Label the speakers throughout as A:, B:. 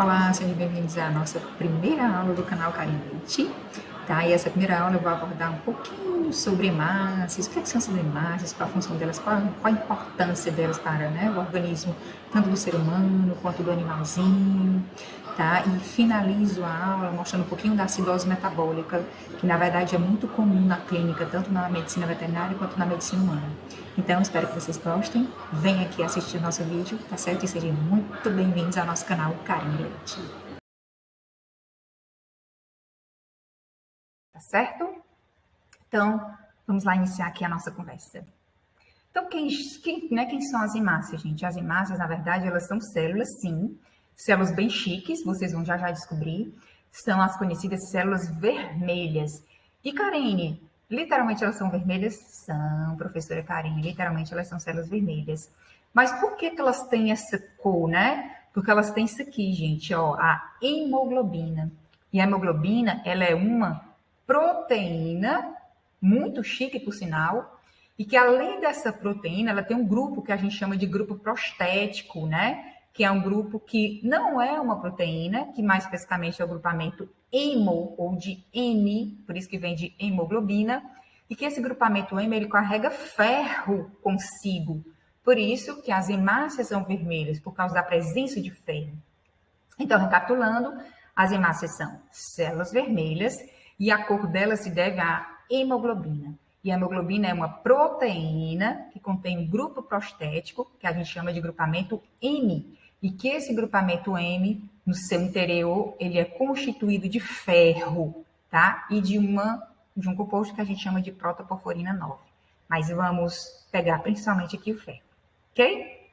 A: Olá, sejam bem-vindos à nossa primeira aula do canal Carinete, tá? E essa primeira aula eu vou abordar um pouquinho sobre hemácias, o que são essas hemácias, qual a função delas, qual a importância delas para, o organismo, tanto do ser humano quanto do animalzinho, tá? E finalizo a aula mostrando um pouquinho da acidose metabólica, que na verdade é muito comum na clínica, tanto na medicina veterinária quanto na medicina humana. Então, espero que vocês gostem. Venham aqui assistir o nosso vídeo, tá certo? E sejam muito bem-vindos ao nosso canal Carinete. Tá certo? Então, vamos lá iniciar aqui a nossa conversa. Então, quem são as hemácias, gente? As hemácias, na verdade, elas são células, sim. Células bem chiques, vocês vão já descobrir. São as conhecidas células vermelhas. E, Karine, literalmente elas são vermelhas? São, professora Karine, literalmente elas são células vermelhas. Mas por que elas têm essa cor, né? Porque elas têm isso aqui, gente, ó, a hemoglobina. E a hemoglobina, ela é uma proteína, muito chique, por sinal, e que além dessa proteína, ela tem um grupo que a gente chama de grupo prostético, né? Que é um grupo que não é uma proteína, que mais especificamente é o grupamento hemo, ou de N, por isso que vem de hemoglobina, e que esse grupamento hemo, ele carrega ferro consigo. Por isso que as hemácias são vermelhas, por causa da presença de ferro. Então, recapitulando, as hemácias são células vermelhas e a cor delas se deve à hemoglobina. E a hemoglobina é uma proteína que contém um grupo prostético, que a gente chama de grupamento M, e que esse grupamento M, no seu interior, ele é constituído de ferro, tá? E de um composto que a gente chama de protoporfirina 9. Mas vamos pegar principalmente aqui o ferro, ok?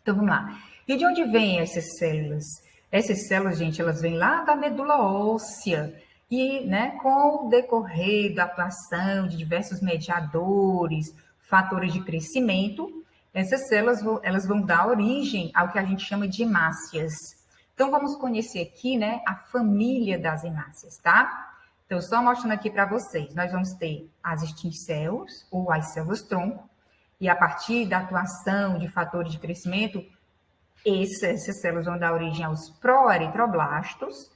A: Então, vamos lá. E de onde vêm essas células? Essas células, gente, elas vêm lá da medula óssea. E, com o decorrer da atuação de diversos mediadores, fatores de crescimento, essas células elas vão dar origem ao que a gente chama de hemácias. Então, vamos conhecer aqui, a família das hemácias, tá? Então, só mostrando aqui para vocês, nós vamos ter as cells ou as células-tronco, e a partir da atuação de fatores de crescimento, essas células vão dar origem aos proeritroblastos.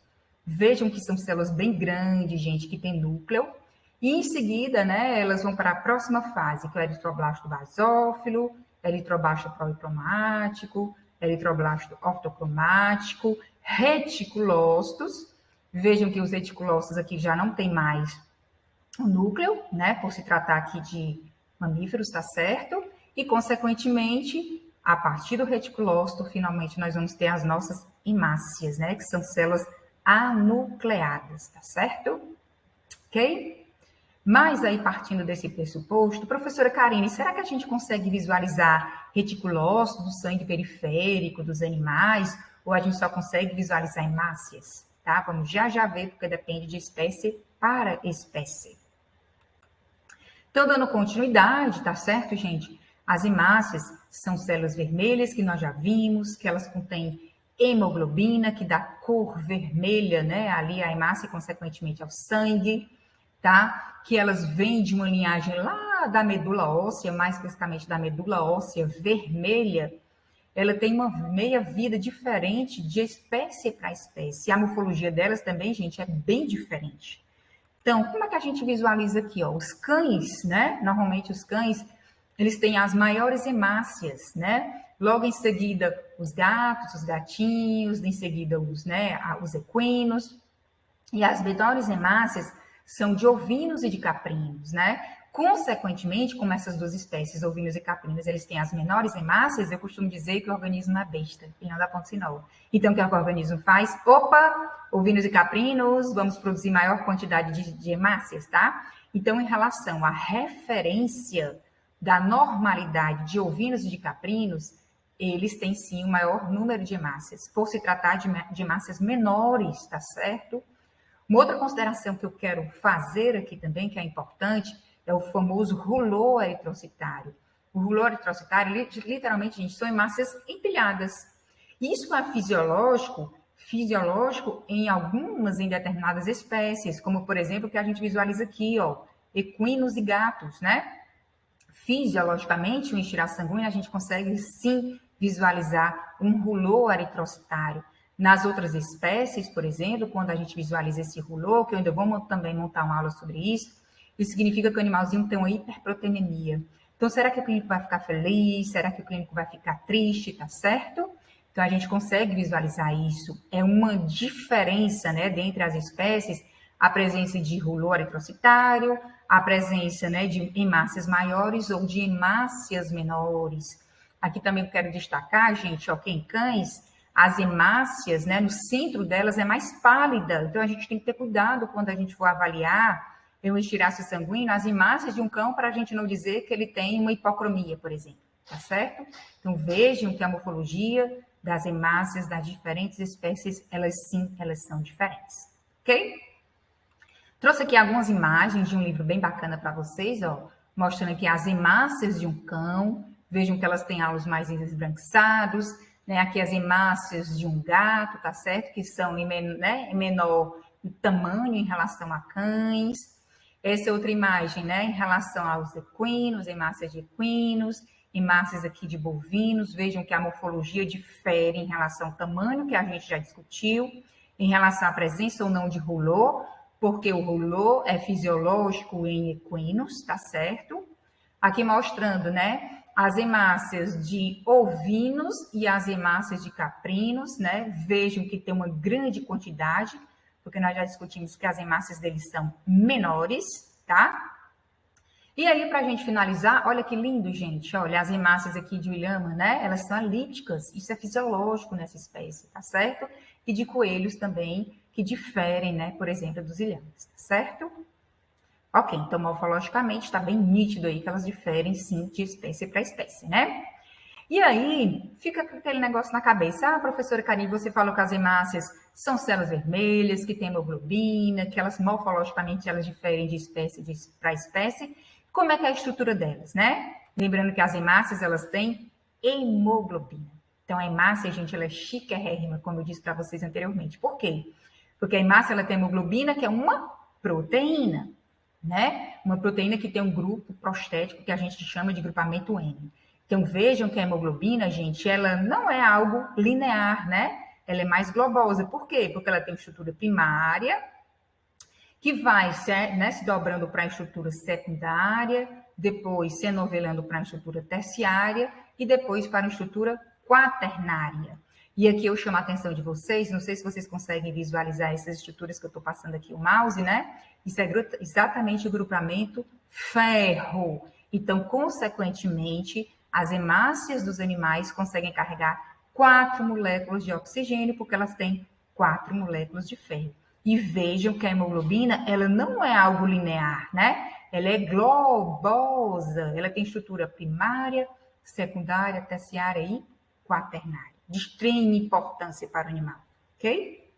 A: Vejam que são células bem grandes, gente, que tem núcleo. E em seguida, elas vão para a próxima fase, que é o eritroblasto basófilo, eritroblasto proicromático, eritroblasto ortocromático, reticulócitos. Vejam que os reticulócitos aqui já não tem mais o núcleo, por se tratar aqui de mamíferos, tá certo? E, consequentemente, a partir do reticulócito, finalmente, nós vamos ter as nossas hemácias, que são células anucleadas, tá certo? Ok? Mas aí, partindo desse pressuposto, professora Karine, será que a gente consegue visualizar reticulócito do sangue periférico dos animais, ou a gente só consegue visualizar hemácias? Tá? Vamos já ver, porque depende de espécie para espécie. Então, dando continuidade, tá certo, gente? As hemácias são células vermelhas que nós já vimos, que elas contêm hemoglobina, que dá cor vermelha, ali a hemácia e, consequentemente, ao sangue, tá? Que elas vêm de uma linhagem lá da medula óssea, mais especificamente da medula óssea vermelha. Ela tem uma meia-vida diferente de espécie para espécie. A morfologia delas também, gente, é bem diferente. Então, como é que a gente visualiza aqui? Ó? Os cães, Normalmente os cães, eles têm as maiores hemácias, Logo em seguida, os gatos, os gatinhos, em seguida os equinos. E as menores hemácias são de ovinos e de caprinos, Consequentemente, como essas duas espécies, ovinos e caprinos, eles têm as menores hemácias, eu costumo dizer que o organismo é besta, e não dá ponto sinal. Então, o que o organismo faz? Opa, ovinos e caprinos, vamos produzir maior quantidade de hemácias, tá? Então, em relação à referência da normalidade de ovinos e de caprinos, eles têm sim o maior número de hemácias, por se tratar de hemácias menores, tá certo? Uma outra consideração que eu quero fazer aqui também, que é importante, é o famoso rulô eritrocitário. O rulô eritrocitário, literalmente, gente, são hemácias empilhadas. Isso é fisiológico em determinadas espécies, como, por exemplo, o que a gente visualiza aqui, ó, equinos e gatos, Fisiologicamente, o estirar sanguíneo, a gente consegue, sim, visualizar um rulô eritrocitário. Nas outras espécies, por exemplo, quando a gente visualiza esse rulô, que eu ainda vou também montar uma aula sobre isso, isso significa que o animalzinho tem uma hiperproteinemia. Então, será que o clínico vai ficar feliz? Será que o clínico vai ficar triste? Tá certo? Então, a gente consegue visualizar isso. É uma diferença, né, dentre as espécies, a presença de rulô eritrocitário, a presença, né, de hemácias maiores ou de hemácias menores. Aqui também eu quero destacar, gente, ó, que em cães, as hemácias, né, no centro delas é mais pálida. Então, a gente tem que ter cuidado quando a gente for avaliar um estirácio sanguíneo, as hemácias de um cão, para a gente não dizer que ele tem uma hipocromia, por exemplo. Tá certo? Então, vejam que a morfologia das hemácias das diferentes espécies, elas são diferentes. Ok? Trouxe aqui algumas imagens de um livro bem bacana para vocês, ó, mostrando aqui as hemácias de um cão. Vejam que elas têm halos mais esbranquiçados, né? Aqui as hemácias de um gato, tá certo? Que são em menor tamanho em relação a cães. Essa é outra imagem, né? Em relação aos equinos, hemácias de equinos, hemácias aqui de bovinos. Vejam que a morfologia difere em relação ao tamanho, que a gente já discutiu, em relação à presença ou não de rulô, porque o rulô é fisiológico em equinos, tá certo? Aqui mostrando, né? As hemácias de ovinos e as hemácias de caprinos, né? Vejam que tem uma grande quantidade, porque nós já discutimos que as hemácias deles são menores, tá? E aí, para a gente finalizar, olha que lindo, gente. Olha, as hemácias aqui de Williama, né? Elas são elípticas. Isso é fisiológico nessa espécie, tá certo? E de coelhos também, que diferem, né? Por exemplo, dos ilhamas, tá certo? Ok, então morfologicamente está bem nítido aí que elas diferem, sim, de espécie para espécie, né? E aí, fica com aquele negócio na cabeça. Ah, professora Karine, você falou que as hemácias são células vermelhas, que têm hemoglobina, que elas morfologicamente elas diferem de espécie para espécie. Como é que é a estrutura delas, né? Lembrando que as hemácias, elas têm hemoglobina. Então, a hemácia, gente, ela é chiquérrima, como eu disse para vocês anteriormente. Por quê? Porque a hemácia, ela tem hemoglobina, que é uma proteína, né? Uma proteína que tem um grupo prostético que a gente chama de grupamento N. Então, vejam que a hemoglobina, gente, ela não é algo linear, né? Ela é mais globosa. Por quê? Porque ela tem estrutura primária, que vai se dobrando para a estrutura secundária, depois se enovelando para a estrutura terciária e depois para a estrutura quaternária. E aqui eu chamo a atenção de vocês, não sei se vocês conseguem visualizar essas estruturas que eu estou passando aqui o mouse, né? Isso é exatamente o grupamento ferro. Então, consequentemente, as hemácias dos animais conseguem carregar 4 moléculas de oxigênio, porque elas têm 4 moléculas de ferro. E vejam que a hemoglobina, ela não é algo linear, né? Ela é globosa, ela tem estrutura primária, secundária, terciária e quaternária. De extrema importância para o animal, ok?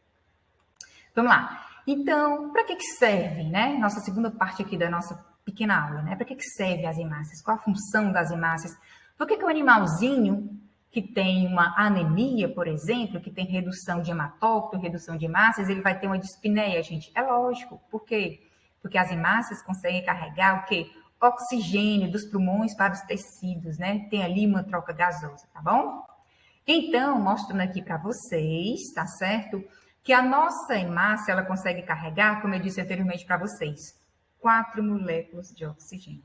A: Vamos lá. Então, para que servem, né? Nossa segunda parte aqui da nossa pequena aula, né? Para que servem as hemácias? Qual a função das hemácias? Por que o animalzinho que tem uma anemia, por exemplo, que tem redução de hematócrito, redução de hemácias, ele vai ter uma dispneia, gente? É lógico. Por quê? Porque as hemácias conseguem carregar o quê? Oxigênio dos pulmões para os tecidos, né? Tem ali uma troca gasosa, tá bom? Então, mostrando aqui para vocês, tá certo? Que a nossa hemácia, ela consegue carregar, como eu disse anteriormente para vocês, 4 moléculas de oxigênio.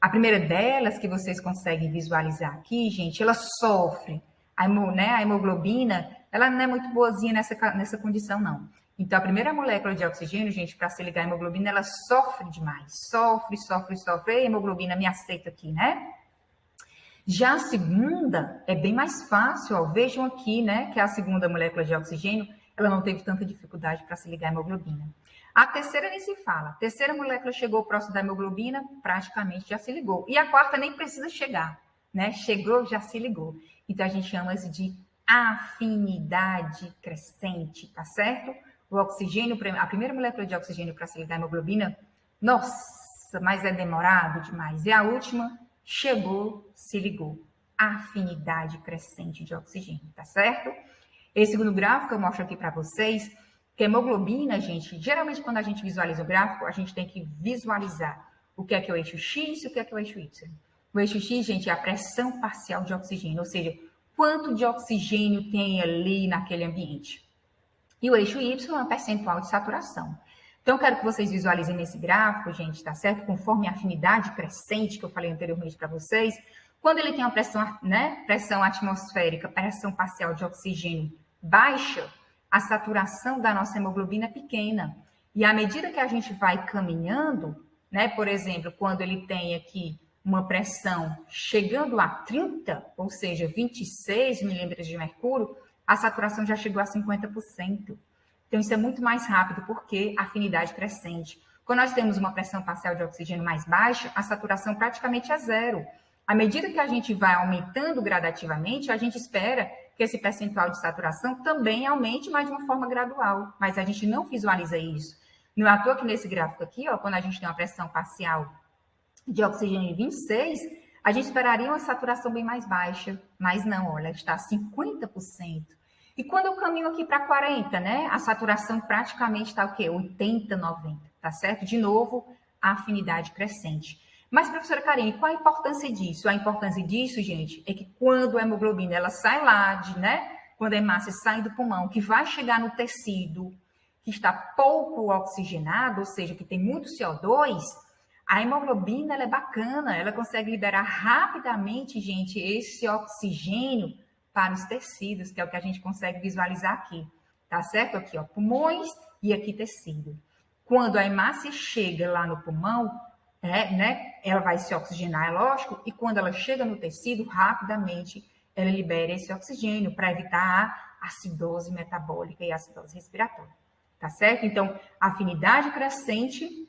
A: A primeira delas, que vocês conseguem visualizar aqui, gente, ela sofre. A hemoglobina, ela não é muito boazinha nessa condição, não. Então, a primeira molécula de oxigênio, gente, para se ligar à hemoglobina, ela sofre demais. Sofre. Ei, hemoglobina, me aceita aqui, né? Já a segunda é bem mais fácil, ó. Vejam aqui, né, que a segunda molécula de oxigênio, ela não teve tanta dificuldade para se ligar à hemoglobina. A terceira nem se fala. A terceira molécula chegou próximo da hemoglobina, praticamente já se ligou. E a quarta nem precisa chegar, né? Chegou, já se ligou. Então a gente chama isso de afinidade crescente, tá certo? O oxigênio, a primeira molécula de oxigênio para se ligar à hemoglobina, nossa, mas é demorado demais. E a última chegou, se ligou. Afinidade crescente de oxigênio, tá certo? Esse segundo gráfico eu mostro aqui para vocês que a hemoglobina, gente, geralmente quando a gente visualiza o gráfico, a gente tem que visualizar o que é o eixo X e o que é o eixo Y. O eixo X, gente, é a pressão parcial de oxigênio, ou seja, quanto de oxigênio tem ali naquele ambiente. E o eixo Y é o percentual de saturação. Então, eu quero que vocês visualizem nesse gráfico, gente, tá certo? Conforme a afinidade crescente que eu falei anteriormente para vocês, quando ele tem uma pressão, né, pressão atmosférica, pressão parcial de oxigênio baixa, a saturação da nossa hemoglobina é pequena. E à medida que a gente vai caminhando, né, por exemplo, quando ele tem aqui uma pressão chegando a 30, ou seja, 26 milímetros de mercúrio, a saturação já chegou a 50%. Então, isso é muito mais rápido, porque afinidade crescente. Quando nós temos uma pressão parcial de oxigênio mais baixa, a saturação praticamente é zero. À medida que a gente vai aumentando gradativamente, a gente espera que esse percentual de saturação também aumente, mas de uma forma gradual. Mas a gente não visualiza isso. Não é à toa que nesse gráfico aqui, ó, quando a gente tem uma pressão parcial de oxigênio de 26, a gente esperaria uma saturação bem mais baixa. Mas não, olha, está a 50%. E quando eu caminho aqui para 40, né? A saturação praticamente está o quê? 80, 90, tá certo? De novo, a afinidade crescente. Mas, professora Karine, qual a importância disso? A importância disso, gente, é que quando a hemoglobina ela sai lá, né? Quando a hemácia sai do pulmão, que vai chegar no tecido que está pouco oxigenado, ou seja, que tem muito CO2, a hemoglobina ela é bacana, ela consegue liberar rapidamente, gente, esse oxigênio para os tecidos, que é o que a gente consegue visualizar aqui, tá certo? Aqui, ó, pulmões e aqui tecido. Quando a hemácia chega lá no pulmão, né, ela vai se oxigenar, é lógico, e quando ela chega no tecido, rapidamente ela libera esse oxigênio para evitar a acidose metabólica e a acidose respiratória, tá certo? Então, a afinidade crescente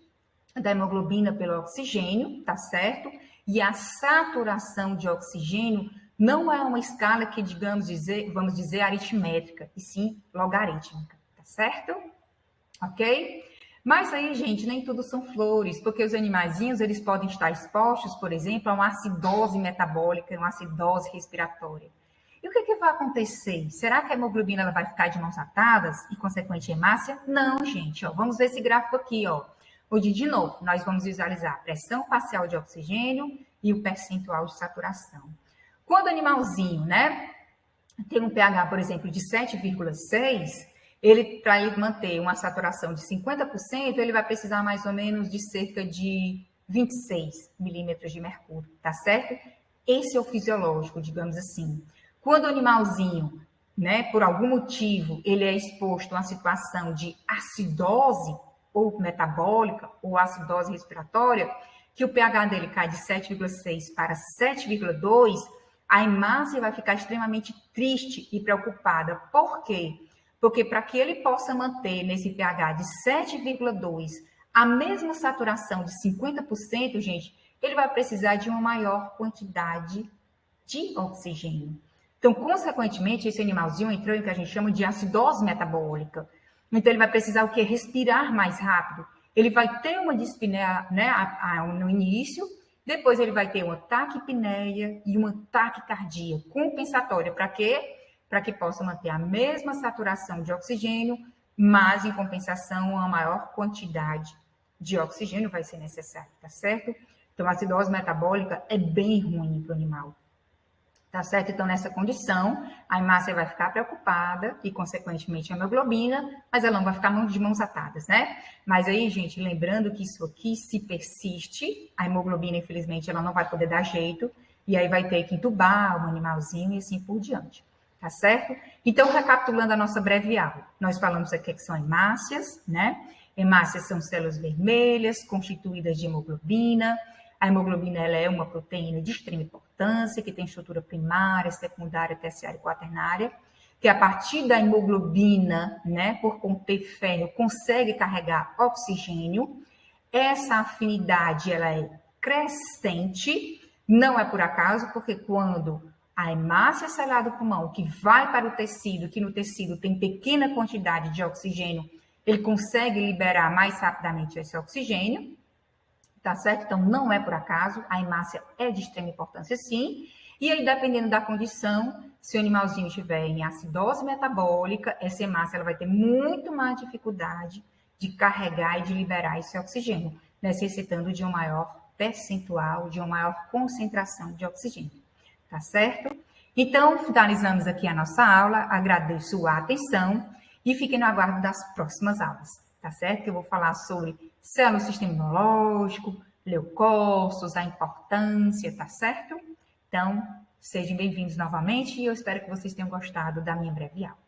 A: da hemoglobina pelo oxigênio, tá certo? E a saturação de oxigênio não é uma escala que, vamos dizer, aritmétrica, e sim logarítmica, tá certo? Ok? Mas aí, gente, nem tudo são flores, porque os animaizinhos, eles podem estar expostos, por exemplo, a uma acidose metabólica, uma acidose respiratória. E o que vai acontecer? Será que a hemoglobina ela vai ficar de mãos atadas e, consequente, hemácia? Não, gente. Ó, vamos ver esse gráfico aqui, ó. Onde, de novo, nós vamos visualizar a pressão parcial de oxigênio e o percentual de saturação. Quando o animalzinho, né, tem um pH, por exemplo, de 7,6, para ele manter uma saturação de 50%, ele vai precisar mais ou menos de cerca de 26 milímetros de mercúrio, tá certo? Esse é o fisiológico, digamos assim. Quando o animalzinho, né, por algum motivo, ele é exposto a uma situação de acidose, ou metabólica, ou acidose respiratória, que o pH dele cai de 7,6 para 7,2, a hemácia vai ficar extremamente triste e preocupada. Por quê? Porque para que ele possa manter nesse pH de 7,2 a mesma saturação de 50%, gente, ele vai precisar de uma maior quantidade de oxigênio. Então, consequentemente, esse animalzinho entrou em o que a gente chama de acidose metabólica. Então, ele vai precisar o quê? Respirar mais rápido. Ele vai ter uma dispneia, né, no início, depois ele vai ter uma taquipneia e uma taquicardia compensatória. Para quê? Para que possa manter a mesma saturação de oxigênio, mas em compensação, uma maior quantidade de oxigênio vai ser necessária, tá certo? Então, a acidose metabólica é bem ruim para o animal. Tá certo? Então, nessa condição, a hemácia vai ficar preocupada e, consequentemente, a hemoglobina, mas ela não vai ficar de mãos atadas, né? Mas aí, gente, lembrando que isso aqui, se persiste, a hemoglobina, infelizmente, ela não vai poder dar jeito, e aí vai ter que entubar o animalzinho e assim por diante, tá certo? Então, recapitulando a nossa breve aula, nós falamos aqui que são hemácias, né? Hemácias são células vermelhas, constituídas de hemoglobina. A hemoglobina ela é uma proteína de extrema importância, que tem estrutura primária, secundária, terciária e quaternária, que a partir da hemoglobina, né, por conter ferro, consegue carregar oxigênio. Essa afinidade ela é crescente, não é por acaso, porque quando a hemácia sai lá do pulmão, que vai para o tecido, que no tecido tem pequena quantidade de oxigênio, ele consegue liberar mais rapidamente esse oxigênio. Tá certo? Então, não é por acaso, a hemácia é de extrema importância, sim. E aí, dependendo da condição, se o animalzinho estiver em acidose metabólica, essa hemácia ela vai ter muito mais dificuldade de carregar e de liberar esse oxigênio, necessitando de um maior percentual, de uma maior concentração de oxigênio. Tá certo? Então, finalizamos aqui a nossa aula, agradeço a atenção. E fiquem no aguardo das próximas aulas, tá certo? Que eu vou falar sobre células do sistema imunológico, leucócitos, a importância, tá certo? Então, sejam bem-vindos novamente e eu espero que vocês tenham gostado da minha breve aula.